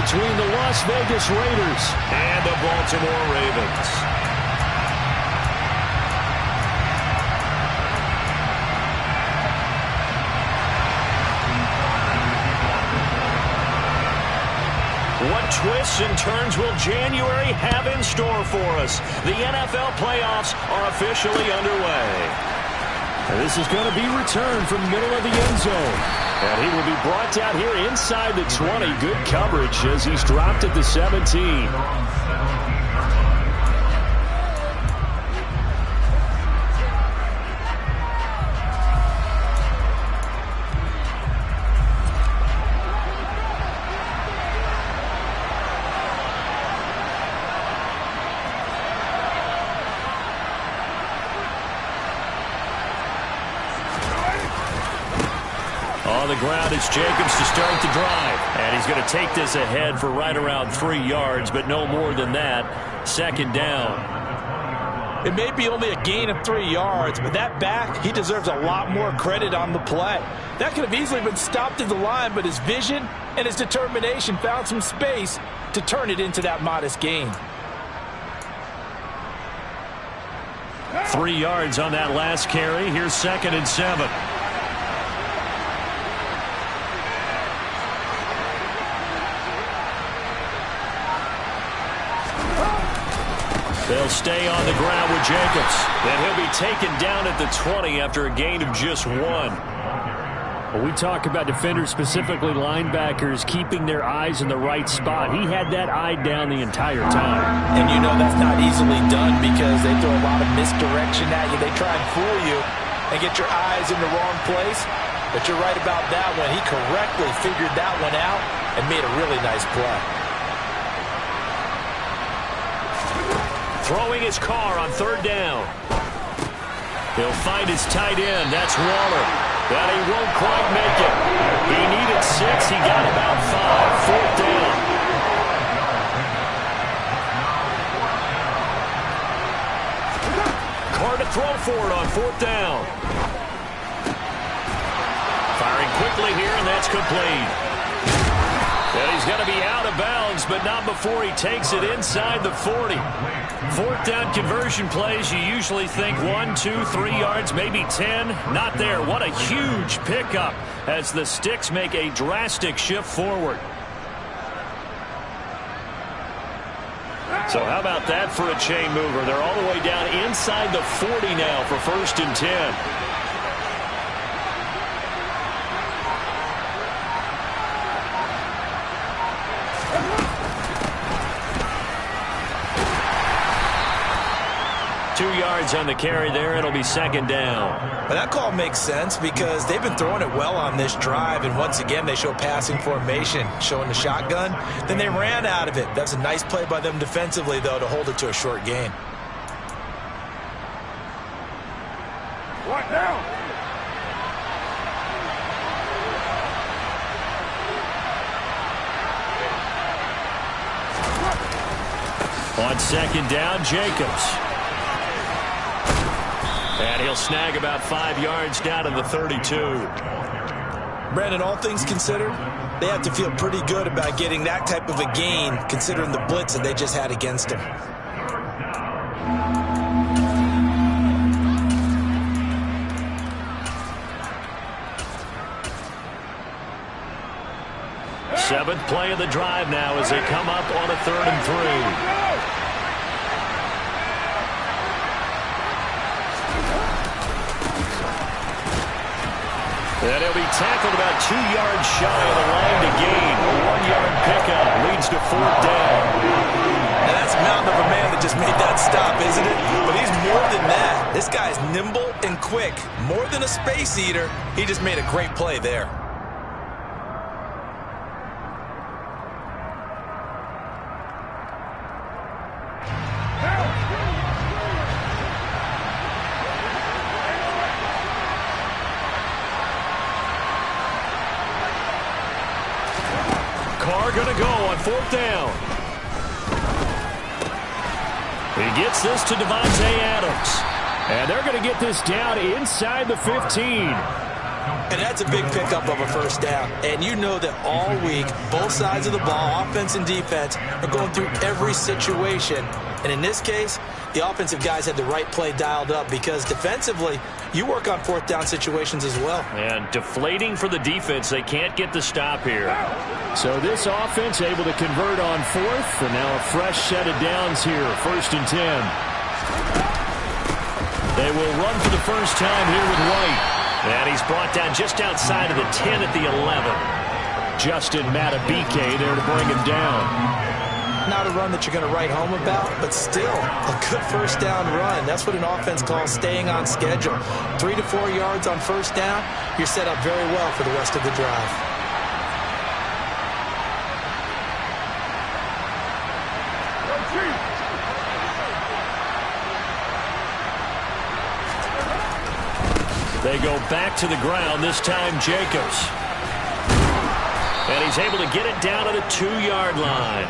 between the Las Vegas Raiders and the Baltimore Ravens. What twists and turns will January have in store for us? The NFL playoffs are officially underway. And this is going to be returned from the middle of the end zone. And he will be brought down here inside the 20. Good coverage as he's dropped at the 17. On the ground, it's Jacobs to start the drive. And he's going to take this ahead for right around 3 yards, but no more than that. Second down. It may be only a gain of 3 yards, but that back, he deserves a lot more credit on the play. That could have easily been stopped at the line, but his vision and his determination found some space to turn it into that modest gain. 3 yards on that last carry. Here's 2nd and 7. They'll stay on the ground with Jacobs. And he'll be taken down at the 20 after a gain of just 1. Well, we talk about defenders, specifically linebackers, keeping their eyes in the right spot. He had that eye down the entire time. And you know that's not easily done because they throw a lot of misdirection at you. They try and fool you and get your eyes in the wrong place. But you're right about that one. He correctly figured that one out and made a really nice play. Throwing his car on 3rd down. He'll find his tight end. That's Waller. But he won't quite make it. He needed 6. He got about 5. 4th down. Carr to throw for it on 4th down. Firing quickly here, and that's complete. And he's going to be out of bounds, but not before he takes it inside the 40. 4th down conversion plays, you usually think 1, 2, 3 yards, maybe 10. Not there. What a huge pickup as the Sticks make a drastic shift forward. So how about that for a chain mover? They're all the way down inside the 40 now for 1st and 10. 2 yards on the carry there. It'll be 2nd down. But that call makes sense because they've been throwing it well on this drive, and once again they show passing formation, showing the shotgun. Then they ran out of it. That's a nice play by them defensively, though, to hold it to a short gain. What now? On 2nd down, Jacobs. And he'll snag about 5 yards down to the 32. Brandon, all things considered, they have to feel pretty good about getting that type of a gain, considering the blitz that they just had against them. Seventh play of the drive now as they come up on a 3rd and 3. And he'll be tackled about 2 yards shy of the line to gain. A 1-yard pickup leads to 4th down. And that's a mountain of a man that just made that stop, isn't it? But he's more than that. This guy's nimble and quick. More than a space eater. He just made a great play there. Carr going to go on 4th down. He gets this to Devontae Adams. And they're going to get this down inside the 15. And that's a big pickup of a first down. And you know that all week, both sides of the ball, offense and defense, are going through every situation. And in this case, the offensive guys had the right play dialed up because defensively, you work on fourth down situations as well. And deflating for the defense. They can't get the stop here. So this offense able to convert on fourth, and now a fresh set of downs here, 1st and 10. They will run for the first time here with White. And he's brought down just outside of the 10 at the 11. Justin N.G.K there to bring him down. Not a run that you're going to write home about, but still a good first down run. That's what an offense calls staying on schedule. 3 to 4 yards on first down, you're set up very well for the rest of the drive. They go back to the ground, this time Jacobs. And he's able to get it down to the 2-yard line.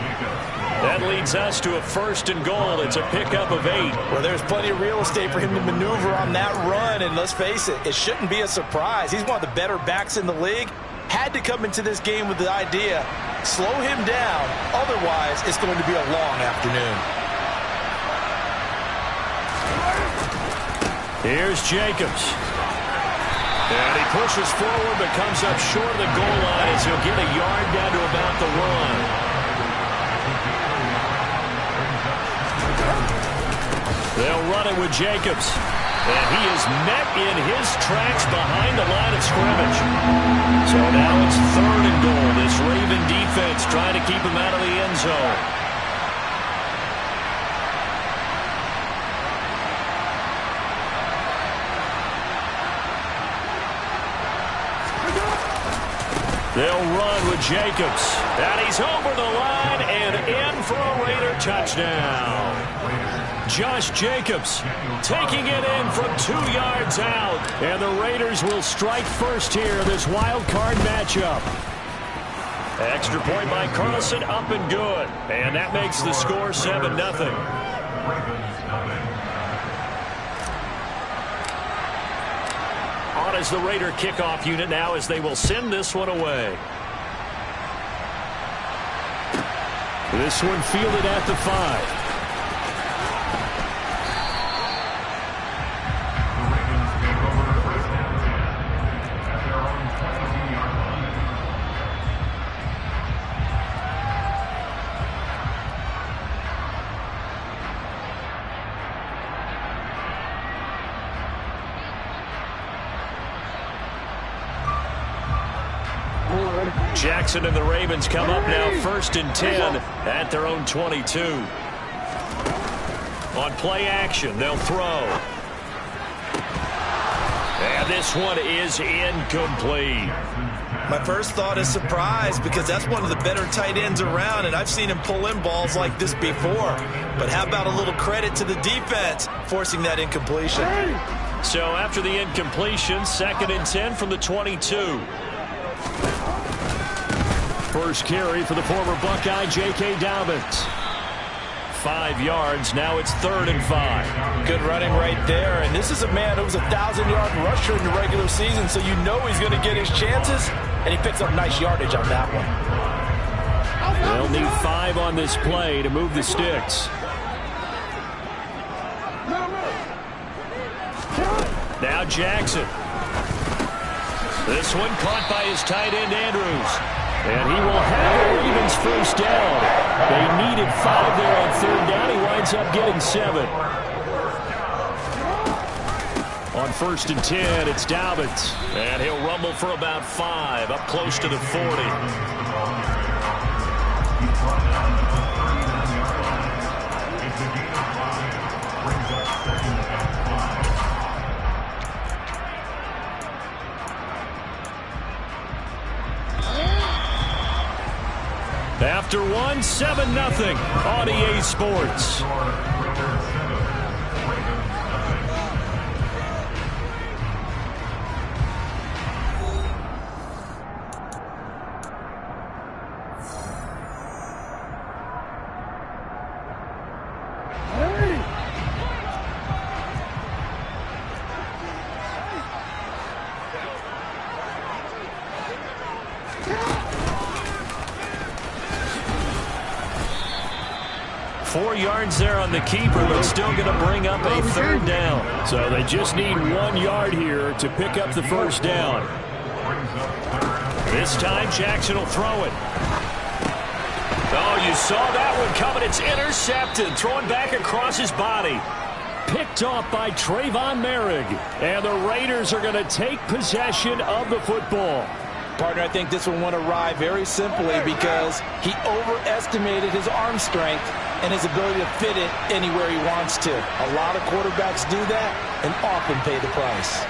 That leads us to a 1st and goal. It's a pickup of 8. Well, there's plenty of real estate for him to maneuver on that run, and let's face it, it shouldn't be a surprise. He's one of the better backs in the league. Had to come into this game with the idea, slow him down, otherwise it's going to be a long afternoon. Here's Jacobs. And he pushes forward but comes up short of the goal line as he'll get a yard down to about the 1. They'll run it with Jacobs. And he is met in his tracks behind the line of scrimmage. So now it's 3rd and goal. This Raven defense trying to keep him out of the end zone. They'll run with Jacobs. And he's over the line and in for a Raider touchdown. Josh Jacobs taking it in from 2 yards out. And the Raiders will strike first here, this wild card matchup. Extra point by Carlson, up and good. And that makes the score 7-0. On as the Raider kickoff unit now as they will send this one away. This one fielded at the 5. Jackson and the Ravens come up now 1st and 10 at their own 22. On play action, they'll throw. And this one is incomplete. My first thought is surprise because that's one of the better tight ends around, and I've seen him pull in balls like this before. But how about a little credit to the defense forcing that incompletion? So after the incompletion, 2nd and 10 from the 22. First carry for the former Buckeye, N.G.K. Dobbins. 5 yards. Now it's 3rd and 5. Good running right there. And this is a man who was a 1,000-yard rusher in the regular season, so you know he's going to get his chances, and he picks up nice yardage on that one. They'll need 5 on this play to move the sticks. Now Jackson. This one caught by his tight end, Andrews. And he will have the Ravens first down. They needed 5 there on 3rd down. He winds up getting 7. On 1st and 10, it's Dobbins. And he'll rumble for about 5, up close to the 40. After 1, 7-0 on EA Sports. 4 yards there on the keeper, but still going to bring up a third down. So they just need 1 yard here to pick up the first down. This time Jackson will throw it. Oh, you saw that one coming. It's intercepted. Throwing back across his body. Picked off by Trayvon Merrick. And the Raiders are going to take possession of the football. Partner, I think this one went awry very simply because he overestimated his arm strength and his ability to fit it anywhere he wants to. A lot of quarterbacks do that and often pay the price.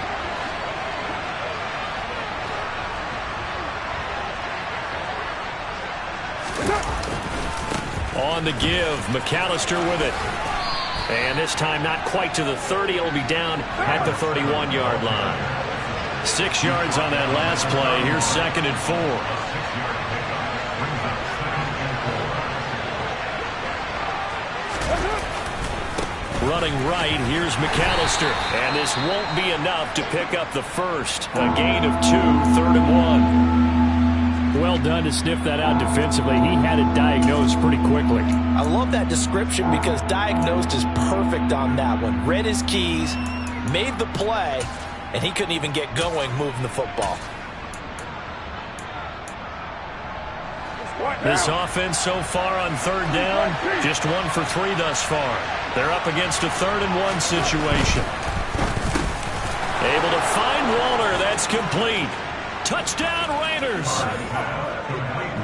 On the give, McAllister with it. And this time not quite to the 30. It'll be down at the 31-yard line. 6 yards on that last play. Here's 2nd and 4. Running right, here's McAllister. And this won't be enough to pick up the first. A gain of 2, 3rd and 1. Well done to sniff that out defensively. He had it diagnosed pretty quickly. I love that description because diagnosed is perfect on that one. Read his keys, made the play, and he couldn't even get going moving the football. This offense so far on 3rd down, just 1 for 3 thus far. They're up against a 3rd and 1 situation. Able to find Waller. That's complete. Touchdown Raiders.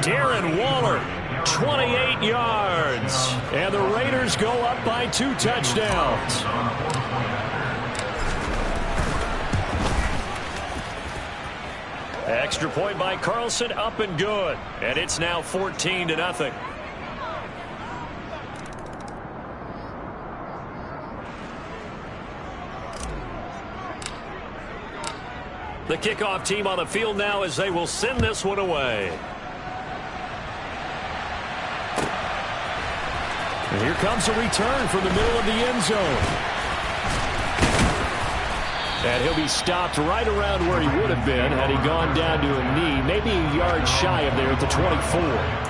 Darren Waller, 28 yards. And the Raiders go up by 2 touchdowns. Extra point by Carlson, up and good. And it's now 14-0. The kickoff team on the field now as they will send this one away. And here comes a return from the middle of the end zone. And he'll be stopped right around where he would have been had he gone down to a knee, maybe a yard shy of there at the 24.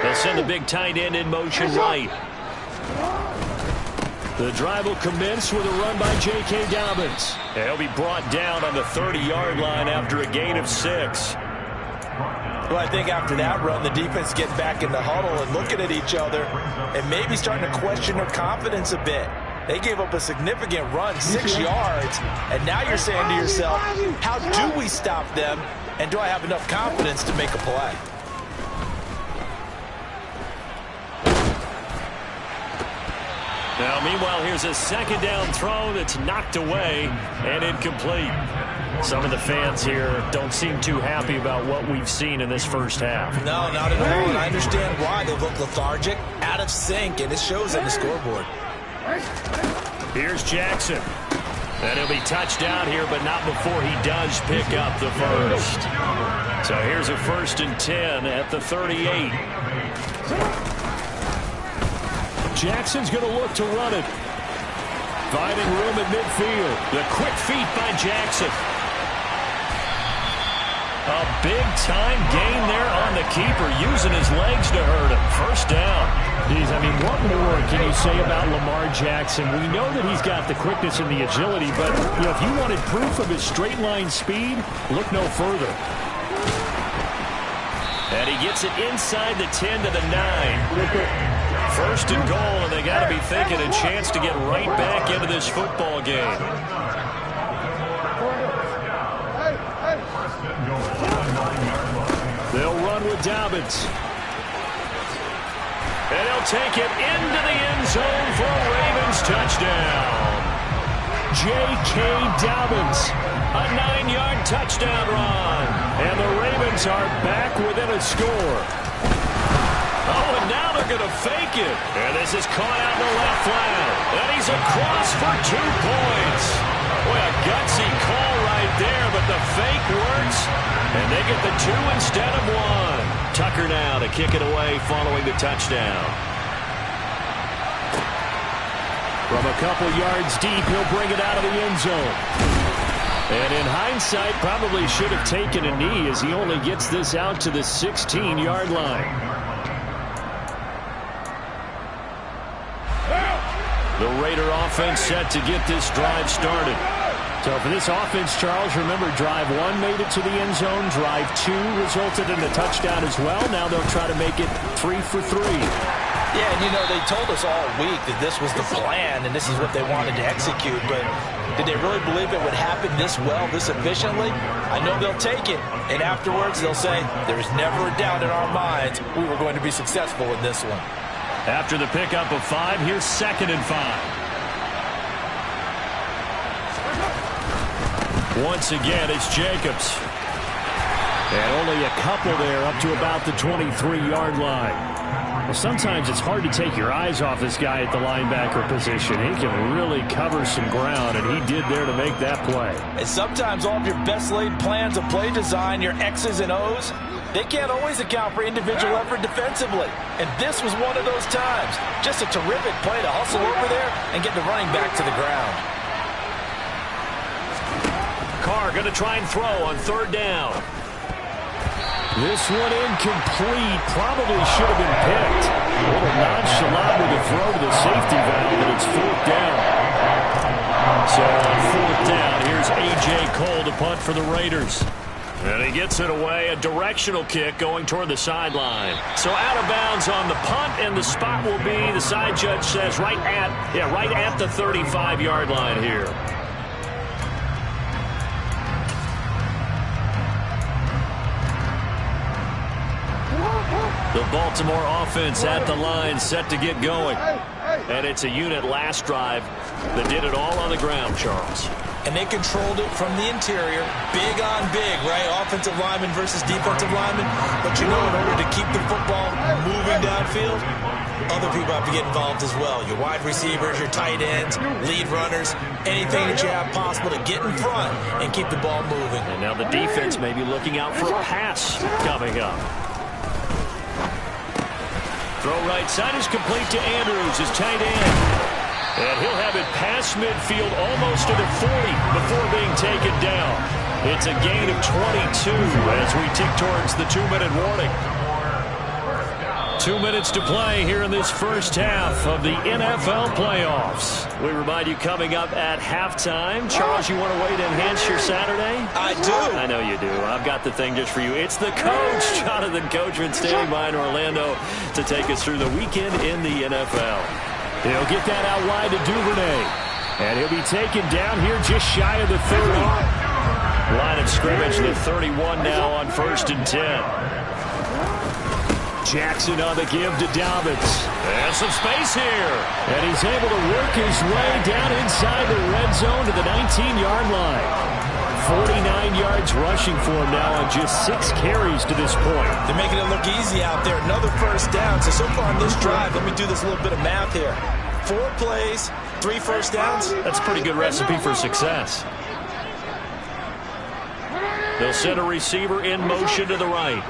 They'll send the big tight end in motion right. The drive will commence with a run by N.G.K. Dobbins. And he'll be brought down on the 30-yard line after a gain of 6. Well, I think after that run, the defense getting back in the huddle and looking at each other and maybe starting to question their confidence a bit. They gave up a significant run, 6 yards, and now you're saying to yourself, how do we stop them, and do I have enough confidence to make a play? Now, meanwhile, here's a 2nd down throw that's knocked away and incomplete. Some of the fans here don't seem too happy about what we've seen in this first half. No, not at all, and I understand why. They look lethargic, out of sync, and it shows on the scoreboard. Here's Jackson. And he'll be touched down here, but not before he does pick up the first. So here's a 1st and 10 at the 38. Jackson's going to look to run it. Finding room at midfield. The quick feet by Jackson. A big-time gain there on the keeper, using his legs to hurt him. First down. Geez, I mean, what more can you say about Lamar Jackson? We know that he's got the quickness and the agility, but if you wanted proof of his straight-line speed, look no further. And he gets it inside the 10 to the 9. 1st and goal, and they got to be thinking a chance to get right back into this football game. They'll run with Dobbins. And he'll take it into the end zone for a Ravens touchdown. N.G.K. Dobbins, a 9-yard touchdown run. And the Ravens are back within a score. Oh, and now they're going to fake it. And this is caught out in the left flat. And he's across for 2 points. Boy, a gutsy call right there, but the fake works. And they get the 2 instead of 1. Tucker now to kick it away following the touchdown. From a couple yards deep, he'll bring it out of the end zone. And in hindsight, probably should have taken a knee as he only gets this out to the 16-yard line. The Raider offense set to get this drive started. So for this offense, Charles, remember, drive 1 made it to the end zone. Drive 2 resulted in a touchdown as well. Now they'll try to make it 3 for 3. Yeah, and you know, they told us all week that this was the plan and this is what they wanted to execute, but did they really believe it would happen this well, this efficiently? I know they'll take it, and afterwards they'll say, there's never a doubt in our minds we were going to be successful in this one. After the pickup of 5, here's 2nd and 5. Once again, it's Jacobs. And only a couple there up to about the 23-yard line. Well, sometimes it's hard to take your eyes off this guy at the linebacker position. He can really cover some ground, and he did there to make that play. And sometimes all of your best laid plans of play design, your X's and O's, they can't always account for individual effort defensively. And this was one of those times. Just a terrific play to hustle over there and get the running back to the ground. Carr going to try and throw on 3rd down. This one incomplete. Probably should have been picked. A little nonchalant with a throw to the safety valve, and it's 4th down. So on 4th down, here's A.J. Cole to punt for the Raiders. And he gets it away. A directional kick going toward the sideline. So out of bounds on the punt, and the spot will be, the side judge says, right at the 35-yard line here. The Baltimore offense at the line, set to get going. And it's a unit last drive that did it all on the ground, Charles. And they controlled it from the interior, big on big, right? Offensive lineman versus defensive lineman. But you know, in order to keep the football moving downfield, other people have to get involved as well. Your wide receivers, your tight ends, lead runners, anything that you have possible to get in front and keep the ball moving. And now the defense may be looking out for a pass coming up. Throw right side is complete to Andrews, his tight end. And he'll have it past midfield almost to the 40 before being taken down. It's a gain of 22 as we tick towards the 2-minute warning. 2 minutes to play here in this first half of the NFL playoffs. We remind you coming up at halftime. Charles, you want a way to enhance your Saturday? I do. I know you do. I've got the thing just for you. It's the coach, Jonathan Coachman, standing by in Orlando to take us through the weekend in the NFL. He'll get that out wide to Duvernay. And he'll be taken down here just shy of the 30. Line of scrimmage, the 31 now on 1st and 10. Jackson on the give to Dobbins. And some space here. And he's able to work his way down inside the red zone to the 19-yard line. 49 yards rushing for him now on just 6 carries to this point. They're making it look easy out there. Another 1st down. So far on this drive, let me do this little bit of math here. 4 plays, 3 1st downs. That's a pretty good recipe for success. They'll send a receiver in motion to the right.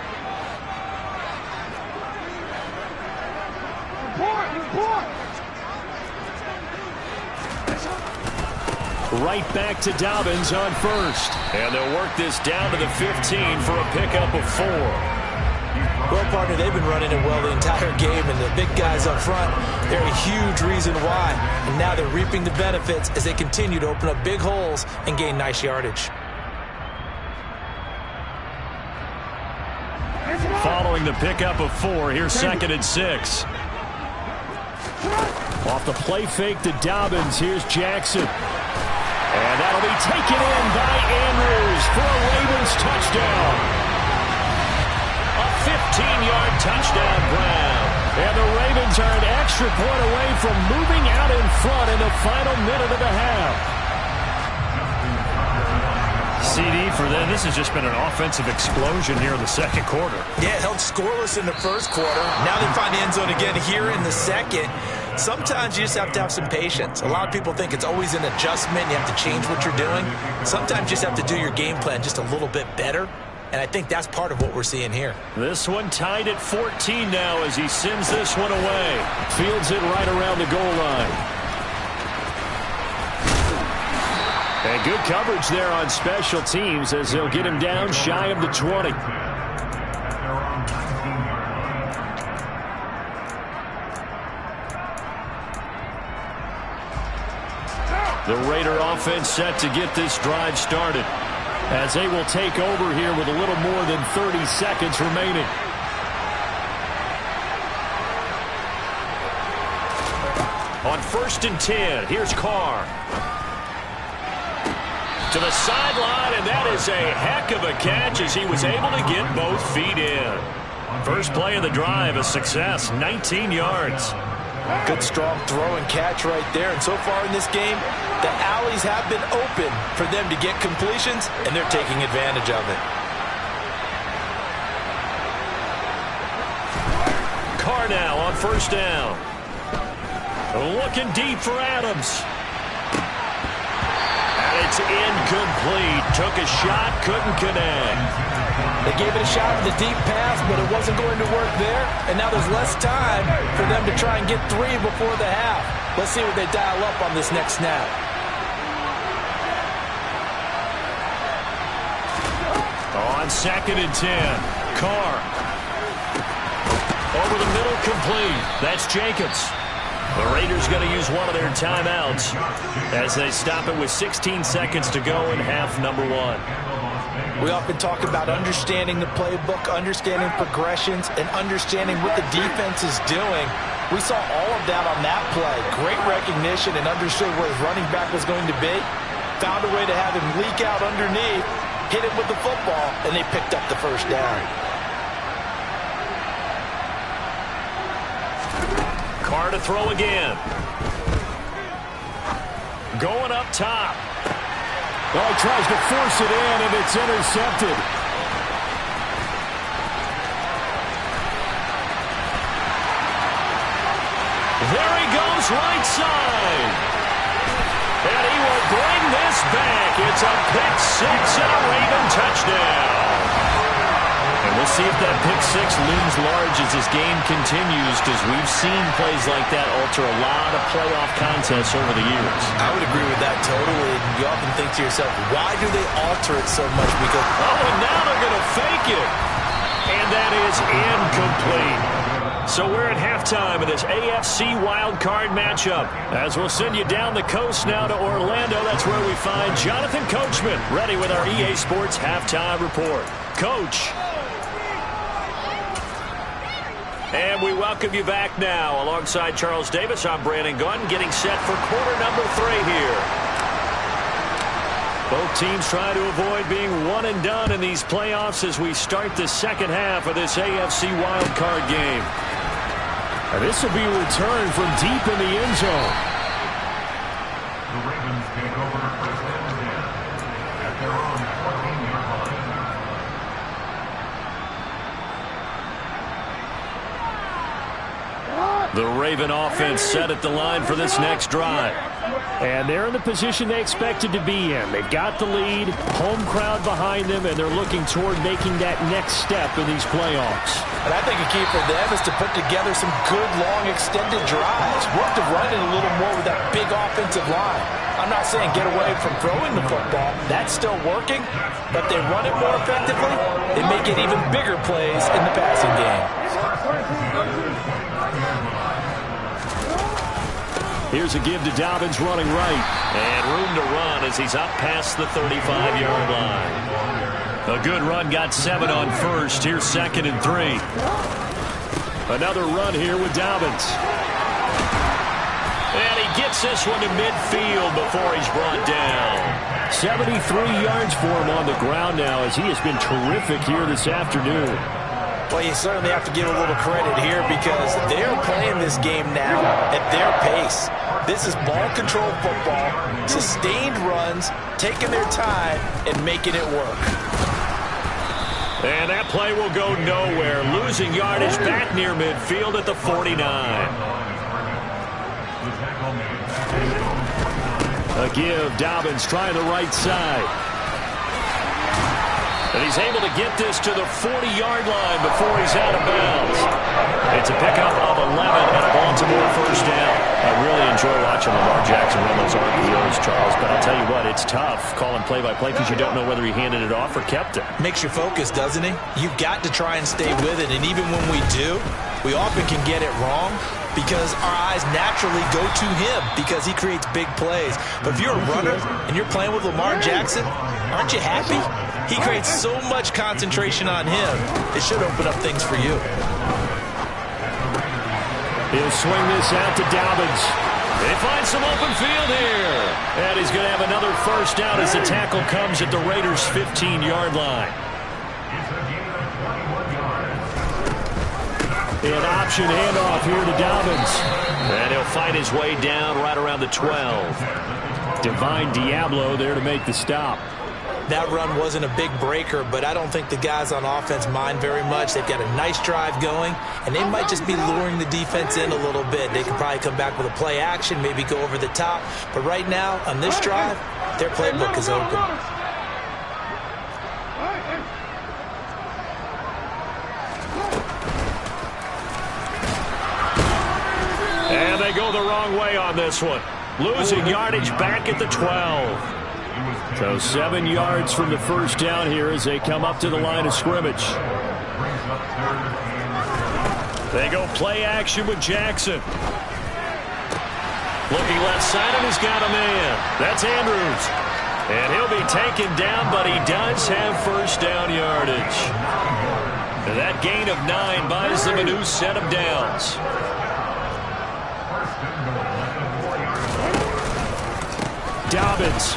Right back to Dobbins on 1st. And they'll work this down to the 15 for a pickup of 4. Well, partner, they've been running it well the entire game, and the big guys up front, they're a huge reason why. And now they're reaping the benefits as they continue to open up big holes and gain nice yardage. Following the pickup of 4, here's 2nd and 6. Off the play fake to Dobbins, here's Jackson. And that'll be taken in by Andrews for a Ravens touchdown. A 15-yard touchdown Brown. And the Ravens are an extra point away from moving out in front in the final minute of the half. CD for them. This has just been an offensive explosion here in the 2nd quarter. Yeah, held scoreless in the 1st quarter. Now they find the end zone again here in the 2nd. Sometimes you just have to have some patience. A lot of people think it's always an adjustment. You have to change what you're doing. Sometimes you just have to do your game plan just a little bit better. And I think that's part of what we're seeing here. This one tied at 14 now as he sends this one away. Fields it right around the goal line. And Good coverage there on special teams as they'll get him down shy of the 20. The Raider offense set to get this drive started as they will take over here with a little more than 30 seconds remaining. On 1st and 10, here's Carr. To the sideline, and that is a heck of a catch as he was able to get both feet in. First play of the drive, a success, 19 yards. Good strong throw and catch right there. And so far in this game, the alleys have been open for them to get completions, and they're taking advantage of it. Carr now on 1st down. Looking deep for Adams. And it's incomplete. Took a shot, couldn't connect. They gave it a shot with a deep pass, but it wasn't going to work there. And now there's less time for them to try and get 3 before the half. Let's see what they dial up on this next snap. On 2nd and 10, Carr. Over the middle, complete. That's Jacobs. The Raiders going to use one of their timeouts as they stop it with 16 seconds to go in half number 1. We often talk about understanding the playbook, understanding progressions, and understanding what the defense is doing. We saw all of that on that play. Great recognition and understood where his running back was going to be. Found a way to have him leak out underneath, hit him with the football, and they picked up the 1st down. Carr to throw again. Going up top. Well, he tries to force it in, and it's intercepted. There he goes, right side. And he will bring this back. It's a pick 6 and a Raven touchdown. And we'll see if that pick 6 looms large as this game continues, because we've seen plays like that alter a lot of playoff contests over the years. I would agree with that totally. You often think to yourself, why do they alter it so much? Because and now they're going to fake it. And that is incomplete. So we're at halftime in this AFC wildcard matchup. As we'll send you down the coast now to Orlando, that's where we find Jonathan Coachman, ready with our EA Sports halftime report. Coach. And we welcome you back now. Alongside Charles Davis, I'm Brandon Gunn, getting set for quarter number 3 here. Both teams try to avoid being one and done in these playoffs as we start the second half of this AFC wildcard game. And this will be a return from deep in the end zone. The Ravens take over first and 10 at their own 14-yard line. The Raven offense set at the line for this next drive. And they're in the position they expected to be in. They've got the lead, home crowd behind them, and they're looking toward making that next step in these playoffs. And I think a key for them is to put together some good, long, extended drives. Work to run it a little more with that big offensive line. I'm not saying get away from throwing the football. That's still working. But they run it more effectively, they may get even bigger plays in the passing game. Here's a give to Dobbins running right. And room to run as he's up past the 35-yard line. A good run, got 7 on first. Here's 2nd and 3. Another run here with Dobbins. And he gets this one to midfield before he's brought down. 73 yards for him on the ground now as he has been terrific here this afternoon. Well, you certainly have to give a little credit here because they're playing this game now at their pace. This is ball control football, sustained runs, taking their time, and making it work. And that play will go nowhere. Losing yardage back near midfield at the 49. A give. Dobbins trying the right side. And he's able to get this to the 40-yard line before he's out of bounds. It's a pickup of 11 and a Baltimore first down. I really enjoy watching Lamar Jackson run those RPOs, Charles, but I'll tell you what, it's tough calling play-by-play because you don't know whether he handed it off or kept it. Makes you focus, doesn't he? You've got to try and stay with it, and even when we do, we often can get it wrong because our eyes naturally go to him because he creates big plays. But if you're a runner and you're playing with Lamar Jackson, aren't you happy? He creates so much concentration on him. It should open up things for you. He'll swing this out to Dobbins. They find some open field here. And he's going to have another first down as the tackle comes at the Raiders' 15-yard line. An option handoff here to Dobbins. And he'll fight his way down right around the 12. Divine Diablo there to make the stop. That run wasn't a big breaker, but I don't think the guys on offense mind very much. They've got a nice drive going, and they might just be luring the defense in a little bit. They could probably come back with a play action, maybe go over the top. But right now, on this drive, their playbook is open. And they go the wrong way on this one. Losing yardage back at the 12. So 7 yards from the first down here as they come up to the line of scrimmage. They go play action with Jackson. Looking left side, and he's got a man. That's Andrews. And he'll be taken down, but he does have first down yardage. And that gain of 9 buys them a new set of downs. Dobbins.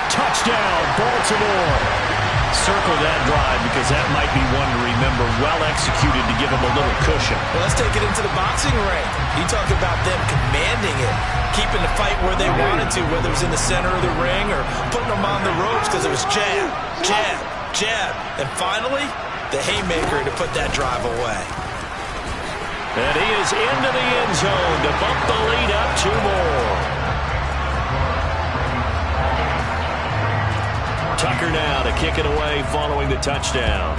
Touchdown, Baltimore. Circle that drive because that might be one to remember. Well executed to give them a little cushion. Well, let's take it into the boxing ring. You talk about them commanding it, keeping the fight where they wanted to, whether it was in the center of the ring or putting them on the ropes because it was jab, jab, jab. And finally, the haymaker to put that drive away. And he is into the end zone to bump the lead up 2 more. Tucker now to kick it away following the touchdown.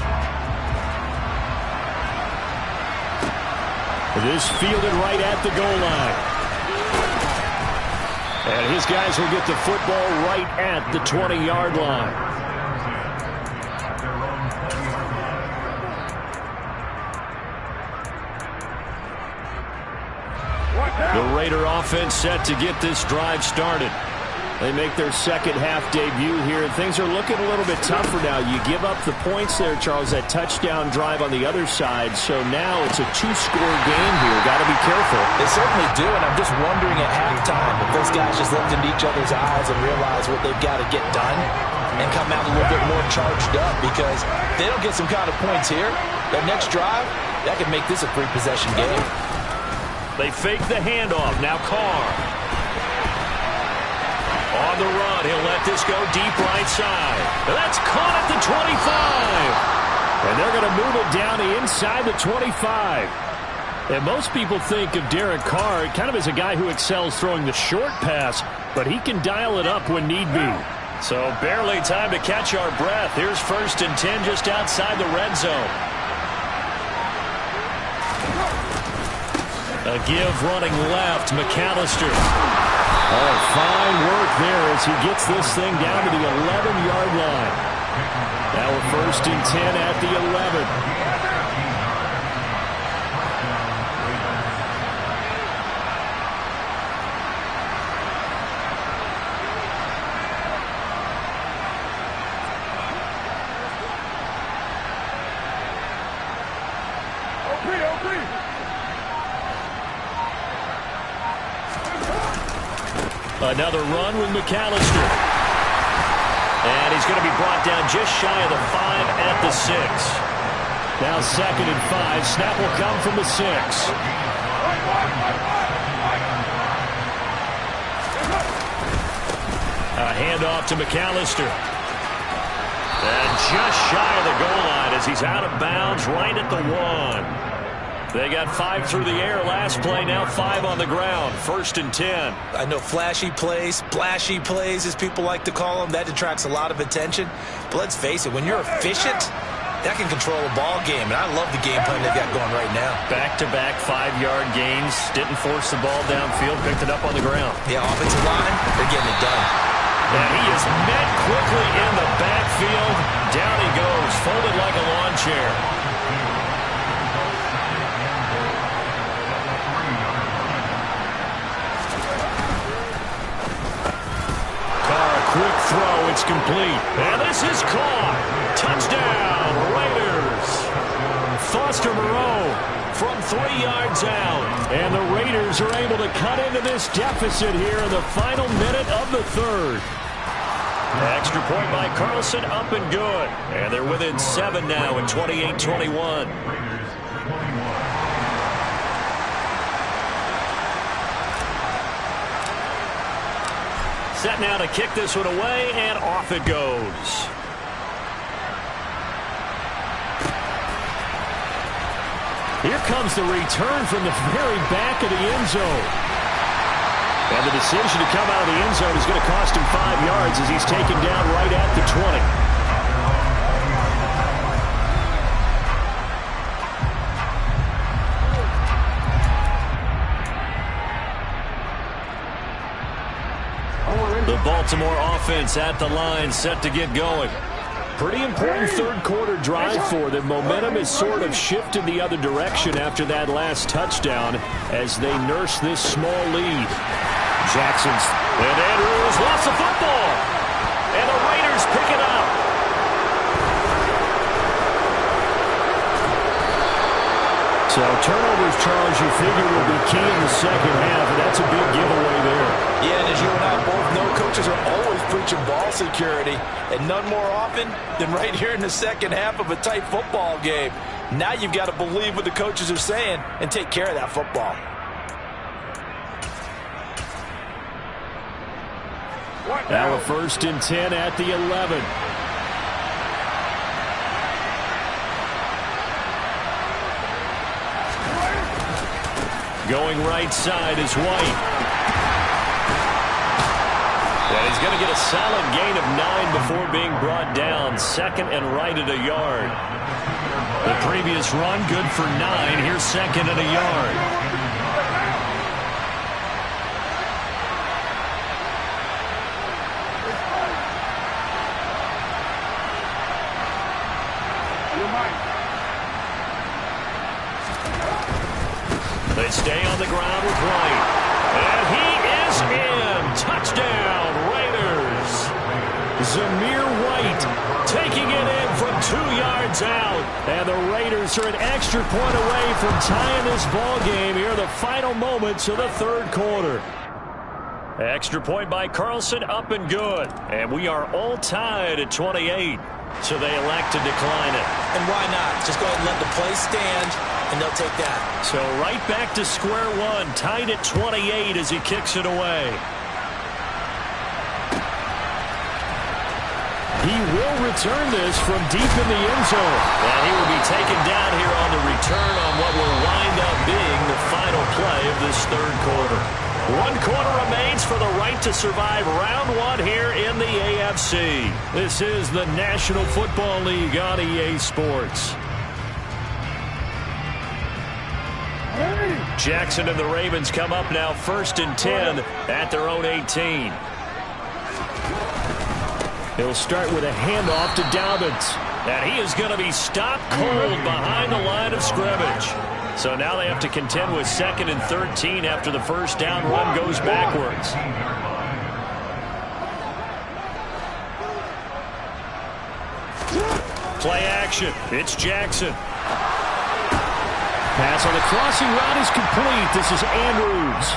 This fielded right at the goal line. And his guys will get the football right at the 20-yard line. The Raider offense set to get this drive started. They make their second half debut here. Things are looking a little bit tougher now. You give up the points there, Charles, that touchdown drive on the other side. So now it's a 2-score game here. Got to be careful. They certainly do, and I'm just wondering at halftime if those guys just looked into each other's eyes and realize what they've got to get done and come out a little bit more charged up, because if they don't get some kind of points here, their next drive, that could make this a 3-possession game. They fake the handoff. Now Carr. On the run, he'll let this go deep right side. That's caught at the 25. And they're going to move it down the inside the 25. And most people think of Derek Carr kind of as a guy who excels throwing the short pass, but he can dial it up when need be. So barely time to catch our breath. Here's 1st and 10 just outside the red zone. A give running left, McAllister. Oh, fine work there as he gets this thing down to the 11-yard line. Now we're 1st and 10 at the 11. Another run with McAllister. And he's going to be brought down just shy of the 5 at the 6. Now 2nd and 5. Snap will come from the 6. A handoff to McAllister. And just shy of the goal line as he's out of bounds right at the 1. They got 5 through the air last play, now 5 on the ground. 1st and 10. I know flashy plays, splashy plays, as people like to call them, that attracts a lot of attention. But let's face it, when you're efficient, that can control a ball game, and I love the game plan they've got going right now. Back-to-back 5-yard gains. Didn't force the ball downfield, picked it up on the ground. Yeah, offensive line, they're getting it done. And he is met quickly in the backfield. Down he goes, folded like a lawn chair. Quick throw, it's complete. And this is caught. Touchdown, Raiders. Foster Moreau from 3 yards out. And the Raiders are able to cut into this deficit here in the final minute of the 3rd. Extra point by Carlson, up and good. And they're within 7 now at 28-21. Set now to kick this one away, and off it goes. Here comes the return from the very back of the end zone. And the decision to come out of the end zone is going to cost him 5 yards as he's taken down right at the 20. The Baltimore offense at the line, set to get going. Pretty important 3rd quarter drive for them. Momentum has sort of shifted the other direction after that last touchdown as they nurse this small lead. Jackson's and Andrews lost the football. And the Raiders pick it up. So turnovers, Charles, you figure will be key in the 2nd half, and that's a big giveaway there. Yeah, and as you and I both know, coaches are always preaching ball security, and none more often than right here in the 2nd half of a tight football game. Now you've got to believe what the coaches are saying and take care of that football. Now a 1st and 10 at the 11. Going right side is White. And he's going to get a solid gain of 9 before being brought down. 2nd and right at a yard. The previous run good for 9. Here's 2nd and a yard. They stay on the ground with White. And he is in. Touchdown, Raiders. Zamir White taking it in from 2 yards out. And the Raiders are an extra point away from tying this ball game here in the final moments of the 3rd quarter. Extra point by Carlson, up and good. And we are all tied at 28. So they elect to decline it. And why not? Just go ahead and let the play stand, and they'll take that. So right back to square one, tied at 28 as he kicks it away. He will return this from deep in the end zone. And he will be taken down here on the return on what will wind up being the final play of this 3rd quarter. 1 quarter remains for the right to survive round 1 here in the AFC. This is the National Football League on EA Sports. Jackson and the Ravens come up now 1st and 10 at their own 18. He'll start with a handoff to Dobbins. And he is going to be stopped cold behind the line of scrimmage. So now they have to contend with 2nd and 13 after the first down run goes backwards. Play action. It's Jackson. Pass on the crossing route is complete. This is Andrews.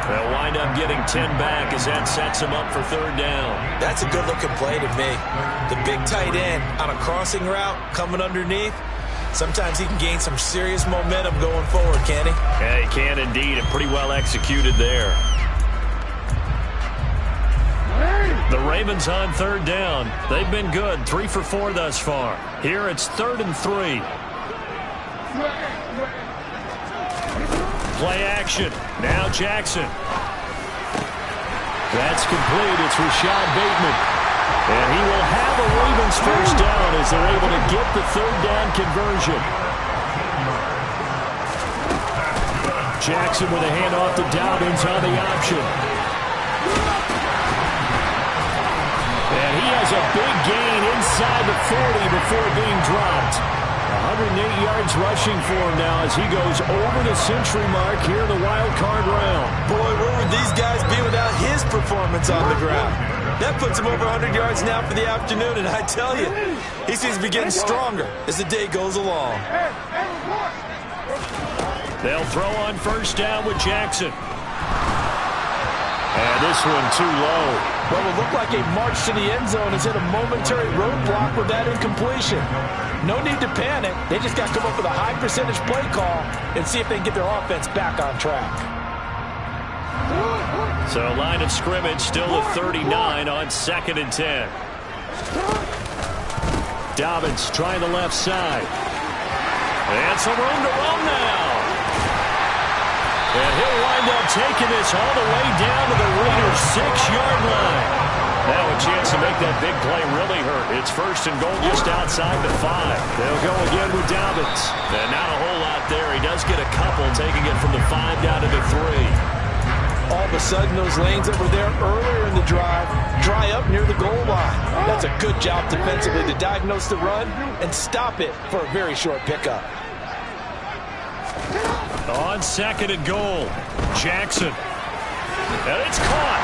They'll wind up getting 10 back as that sets him up for 3rd down. That's a good-looking play to me. The big tight end on a crossing route coming underneath. Sometimes he can gain some serious momentum going forward, can he? Yeah, he can indeed, and pretty well executed there. The Ravens on 3rd down. They've been good, 3 for 4 thus far. Here it's 3rd and 3. Play action. Now Jackson. That's complete. It's Rashad Bateman. And he will have a Ravens first down as they're able to get the third down conversion. Jackson with a handoff to Dobbins on the option. And he has a big gain inside the 40 before being dropped. 108 yards rushing for him now as he goes over the century mark here in the wild card round. Boy, where would these guys be without his performance on the ground? That puts him over 100 yards now for the afternoon, and I tell you, he seems to be getting stronger as the day goes along. They'll throw on first down with Jackson. And this one too low. What will look like a march to the end zone has hit a momentary roadblock with that incompletion. No need to panic. They just got to come up with a high percentage play call and see if they can get their offense back on track. So line of scrimmage still at 39 on 2nd and 10. Dobbins trying the left side. And some room to run now. And he'll wind up taking this all the way down to the Raiders' 6-yard line. Now a chance to make that big play really hurt. It's first and goal just outside the 5. They'll go again with Dobbins. And not a whole lot there. He does get a couple, taking it from the 5 down to the 3. All of a sudden, those lanes that were there earlier in the drive dry up near the goal line. That's a good job defensively to diagnose the run and stop it for a very short pickup. On 2nd and goal, Jackson. And it's caught.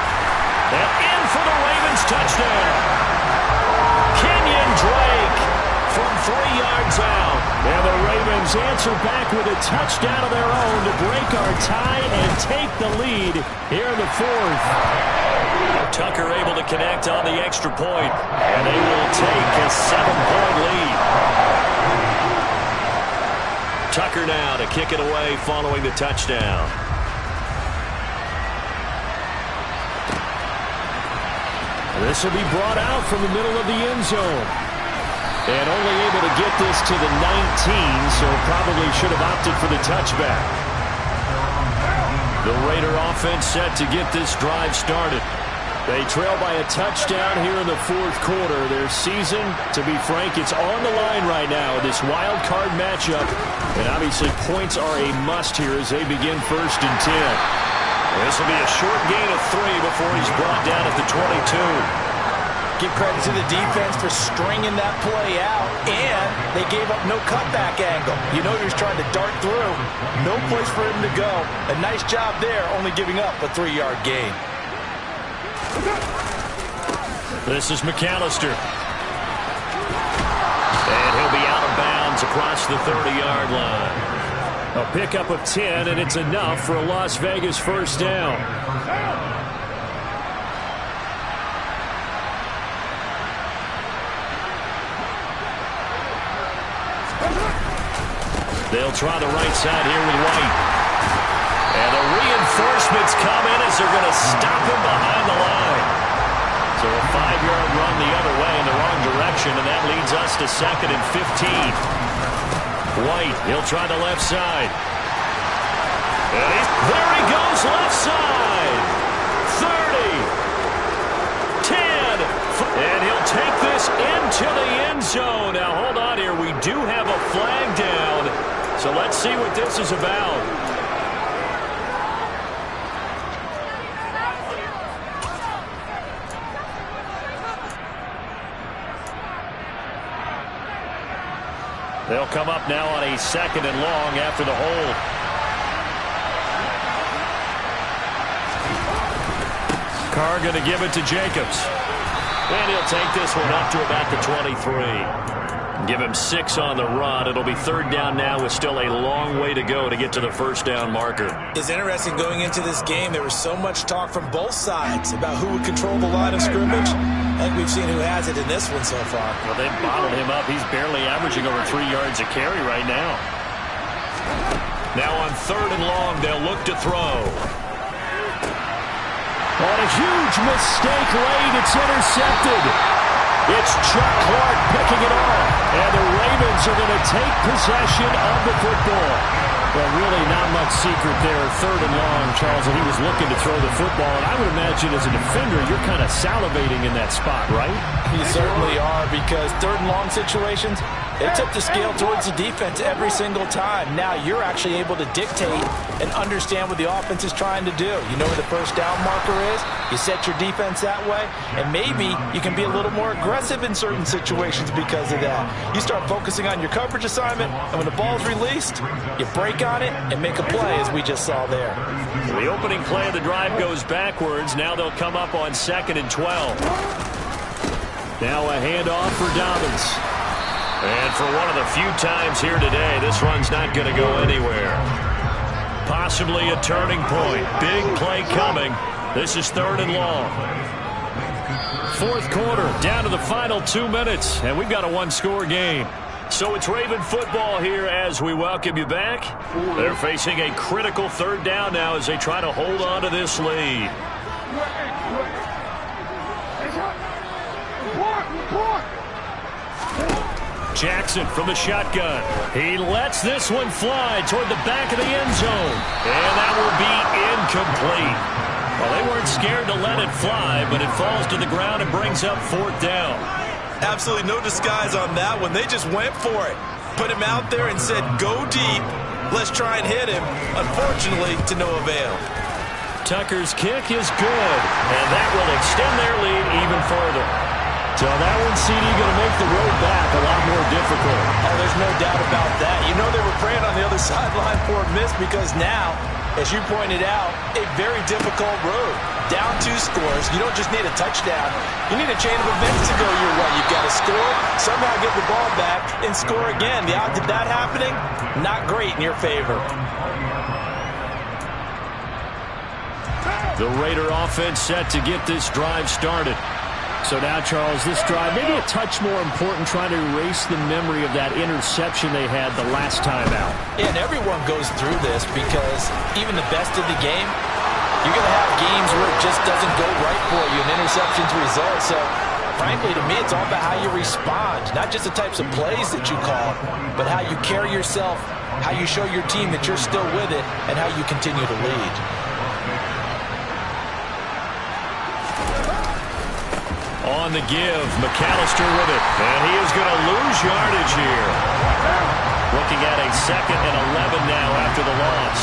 And in for the Ravens touchdown. Kenyon Drake from 3 yards out. And the Ravens answer back with a touchdown of their own to break our tie and take the lead here in the 4th. Tucker able to connect on the extra point. And they will take a 7-point lead. Tucker now to kick it away following the touchdown. This will be brought out from the middle of the end zone. And only able to get this to the 19, so probably should have opted for the touchback. The Raider offense set to get this drive started. They trail by a touchdown here in the 4th quarter. Their season, to be frank, it's on the line right now, this wild card matchup. And obviously points are a must here as they begin 1st and 10. This will be a short gain of 3 before he's brought down at the 22. Give credit to the defense for stringing that play out, and they gave up no cutback angle. You know he was trying to dart through. No place for him to go. A nice job there, only giving up a 3-yard gain. This is McAllister. And he'll be out of bounds across the 30-yard line. A pickup of 10, and it's enough for a Las Vegas first down. They'll try the right side here with White. And the reinforcements come in as they're going to stop him behind the line. So a 5-yard run the other way in the wrong direction, and that leads us to 2nd and 15. White, he'll try the left side. And there he goes, left side. 30, 10, and he'll take this into the end zone. Now, hold on here. We do have a flag down, so let's see what this is about. They'll come up now on a 2nd and long after the hold. Carr going to give it to Jacobs. And he'll take this one up to about the 23. Give him 6 on the run. It'll be 3rd down now with still a long way to go to get to the first down marker. It's interesting going into this game. There was so much talk from both sides about who would control the line of scrimmage. I think we've seen who has it in this one so far. Well, they've bottled him up. He's barely averaging over 3 yards a carry right now. Now on 3rd and long, they'll look to throw. On a huge mistake late, it's intercepted. It's Chuck Clark picking it off. And the Ravens are going to take possession of the football. Well, really not much secret there. 3rd and long, Charles, and he was looking to throw the football. And I would imagine as a defender, you're kind of salivating in that spot, right? You certainly are, because 3rd and long situations, they tip the scale towards the defense every single time. Now you're actually able to dictate and understand what the offense is trying to do. You know where the first down marker is. You set your defense that way, and maybe you can be a little more aggressive in certain situations because of that. You start focusing on your coverage assignment, and when the ball's released, you break on it and make a play, as we just saw there. The opening play of the drive goes backwards. Now they'll come up on 2nd and 12. Now a handoff for Dobbins. And for one of the few times here today, this run's not going to go anywhere. Possibly a turning point. Big play coming. This is 3rd and long. 4th quarter, down to the final 2 minutes, and we've got a one-score game. So it's Raven football here as we welcome you back. They're facing a critical 3rd down now as they try to hold on to this lead. Jackson from the shotgun. He lets this one fly toward the back of the end zone. And that will be incomplete. Well, they weren't scared to let it fly, but it falls to the ground and brings up 4th down. Absolutely no disguise on that one. They just went for it. Put him out there and said, go deep. Let's try and hit him. Unfortunately, to no avail. Tucker's kick is good, and that will extend their lead even further. So that one, CD, going to make the road back a lot more difficult. Oh, there's no doubt about that. You know they were praying on the other sideline for a miss because now, as you pointed out, a very difficult road. Down 2 scores. You don't just need a touchdown. You need a chain of events to go your way. You've got to score, somehow get the ball back, and score again. The odds of that happening, not great in your favor. The Raider offense set to get this drive started. So now, Charles, this drive, maybe a touch more important, trying to erase the memory of that interception they had the last time out. Yeah, and everyone goes through this because even the best of the game, you're going to have games where it just doesn't go right for you and interceptions result. So, frankly, to me, it's all about how you respond, not just the types of plays that you call, but how you carry yourself, how you show your team that you're still with it, and how you continue to lead. On the give, McAllister with it, and he is going to lose yardage here. Looking at a 2nd and 11 now after the loss.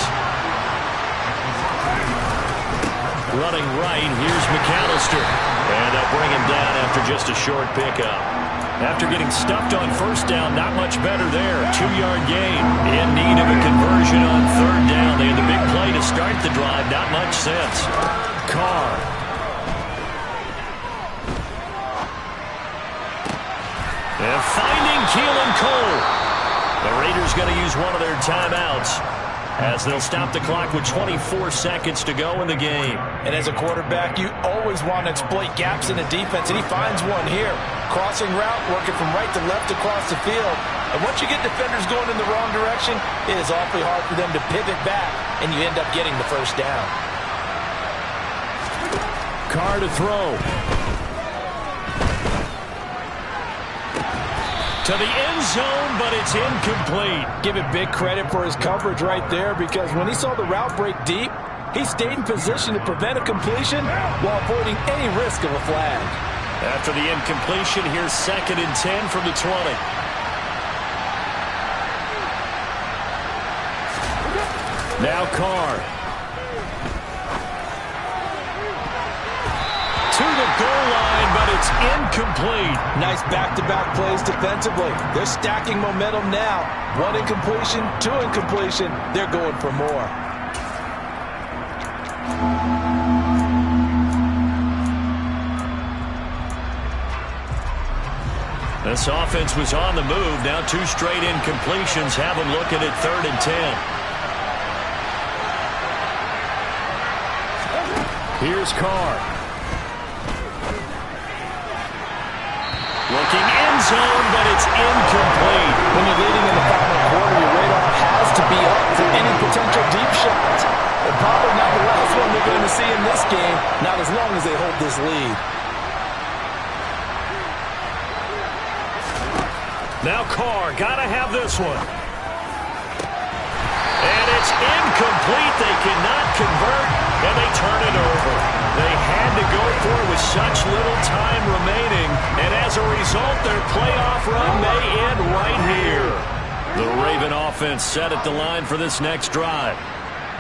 Running right, here's McAllister, and they'll bring him down after just a short pickup. After getting stuffed on 1st down, not much better there. 2-yard gain. In need of a conversion on 3rd down. They had the big play to start the drive, not much sense. Carr. And finding Keelan Cole. The Raiders going to use one of their timeouts as they'll stop the clock with 24 seconds to go in the game. And as a quarterback, you always want to exploit gaps in the defense, and he finds one here. Crossing route, working from right to left across the field. And once you get defenders going in the wrong direction, it is awfully hard for them to pivot back, and you end up getting the 1st down. Carr to throw. To the end zone, but it's incomplete. Give it big credit for his coverage right there, because when he saw the route break deep, he stayed in position to prevent a completion while avoiding any risk of a flag. After the incompletion, here's 2nd and 10 from the 20. Now Carr. To the goal line, but it's incomplete. Nice back-to-back plays defensively. They're stacking momentum now. 1 incompletion, 2 incompletion. They're going for more. This offense was on the move. Now 2 straight incompletions have them looking at 3rd and 10. Here's Carr. Looking end zone, but it's incomplete. When you're leading in the final quarter, your radar has to be up for any potential deep shots. And probably not the last one they're going to see in this game, not as long as they hold this lead. Now Carr, got to have this one. And It's incomplete. They cannot convert, and they turn it over. They had to go for it with such little time remaining, and as a result, their playoff run may end right here. The Raven offense set at the line for this next drive.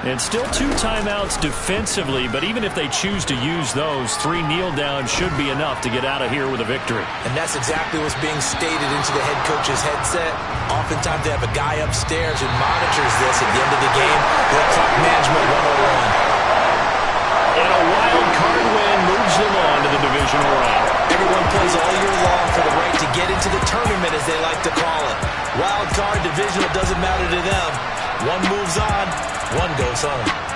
And still 2 timeouts defensively, but even if they choose to use those, 3 kneel downs should be enough to get out of here with a victory. And that's exactly what's being stated into the head coach's headset. Oftentimes they have a guy upstairs who monitors this at the end of the game. Their clock management 101. And a wild card win moves them on to the divisional round. Everyone plays all year long for the right to get into the tournament, as they like to call it. Wild card, divisional, doesn't matter to them. One moves on, one goes home.